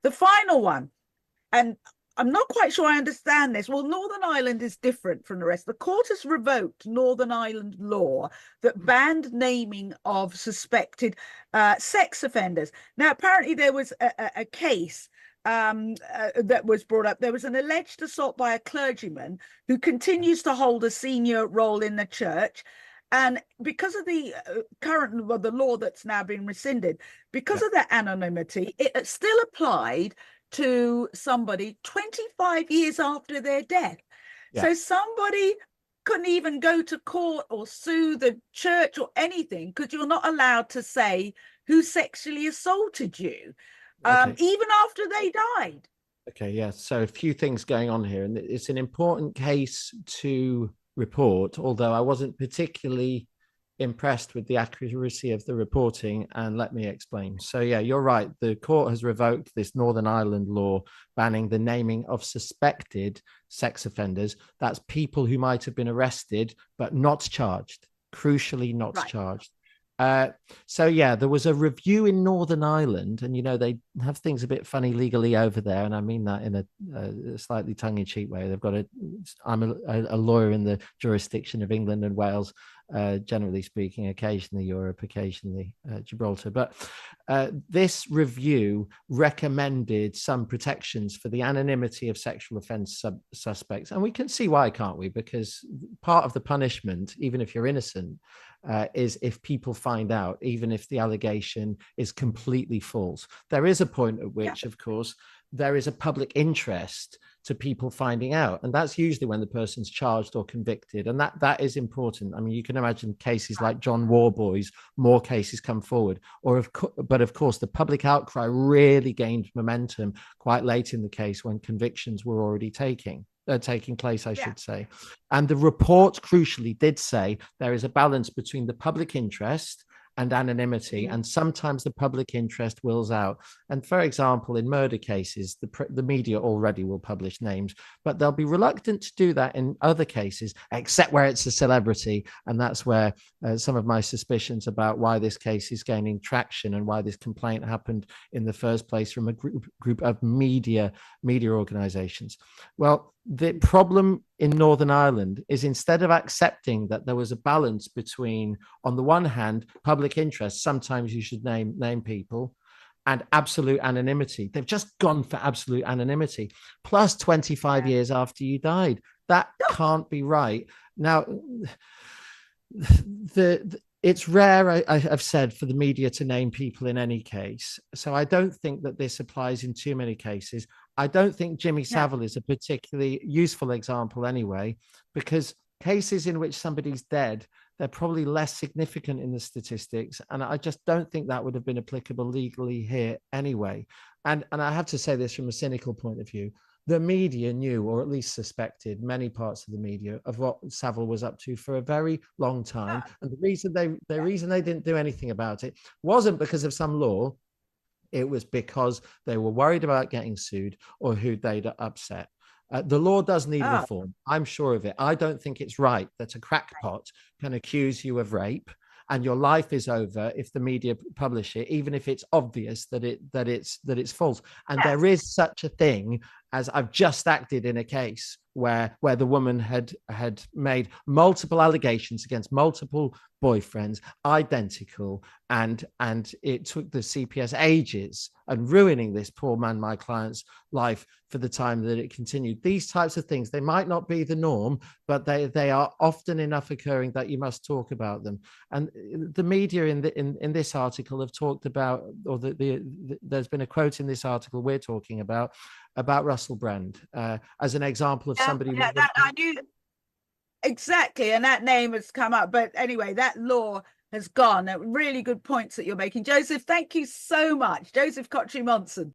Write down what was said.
The final one, and I'm not quite sure I understand this. Well, Northern Ireland is different from the rest. The court has revoked Northern Ireland law that banned naming of suspected sex offenders. Now, apparently there was a case that was brought up. There was an alleged assault by a clergyman who continues to hold a senior role in the church. And because of the current, well, the law that's now been rescinded, because of the anonymity, it still applied to somebody 25 years after their death. Yeah. So somebody couldn't even go to court or sue the church or anything because you're not allowed to say who sexually assaulted you, Okay. even after they died. Okay, yeah. So a few things going on here, and it's an important case to report, although I wasn't particularly impressed with the accuracy of the reporting, and let me explain. So yeah, you're right. The court has revoked this Northern Ireland law banning the naming of suspected sex offenders. That's people who might have been arrested but not charged, crucially not charged. So yeah, there was a review in Northern Ireland, and they have things a bit funny legally over there, and I mean that in a slightly tongue-in-cheek way. They've got I'm a lawyer in the jurisdiction of England and Wales, generally speaking, occasionally Europe, occasionally Gibraltar. But this review recommended some protections for the anonymity of sexual offence suspects, and we can see why, can't we? Because part of the punishment, even if you're innocent, is if people find out, even if the allegation is completely false. There is a point at which, of course, there is a public interest to people finding out, and that's usually when the person's charged or convicted, and that is important. I mean, you can imagine cases like John Warboys, more cases come forward, but of course the public outcry really gained momentum quite late in the case when convictions were already taking place, I should say. And the report crucially did say there is a balance between the public interest and anonymity, and sometimes the public interest wills out. And for example, in murder cases, the media already will publish names, but they'll be reluctant to do that in other cases, except where it's a celebrity. And that's where some of my suspicions about why this case is gaining traction and why this complaint happened in the first place from a group of media organizations. Well, the problem in Northern Ireland is, instead of accepting that there was a balance between, on the one hand, public interest, sometimes you should name people, and absolute anonymity, they've just gone for absolute anonymity, plus 25 years after you died. That can't be right. Now, it's rare, I've said, for the media to name people in any case. So I don't think that this applies in too many cases. I don't think Jimmy Savile is a particularly useful example anyway, because cases in which somebody's dead, they're probably less significant in the statistics. And I just don't think that would have been applicable legally here anyway. And I have to say this from a cynical point of view. The media knew, or at least suspected, many parts of the media, of what Savile was up to for a very long time. And the reason they didn't do anything about it wasn't because of some law. It was because they were worried about getting sued or who they'd upset. The law does need reform. I'm sure of it. I don't think it's right that a crackpot can accuse you of rape and your life is over if the media publish it, even if it's obvious that it's false. And there is such a thing as, I've just acted in a case where the woman had made multiple allegations against multiple boyfriends, identical, and it took the CPS ages and ruining this poor man, my client's life, for the time that it continued. These types of things, they might not be the norm, but they are often enough occurring that you must talk about them. And the media in this article have talked about, or there's been a quote in this article we're talking about Russell Brand as an example of somebody. That I knew exactly, and that name has come up. But anyway, that law has gone. Really good points that you're making, Joseph. Thank you so much, Joseph Kotrie-Monson.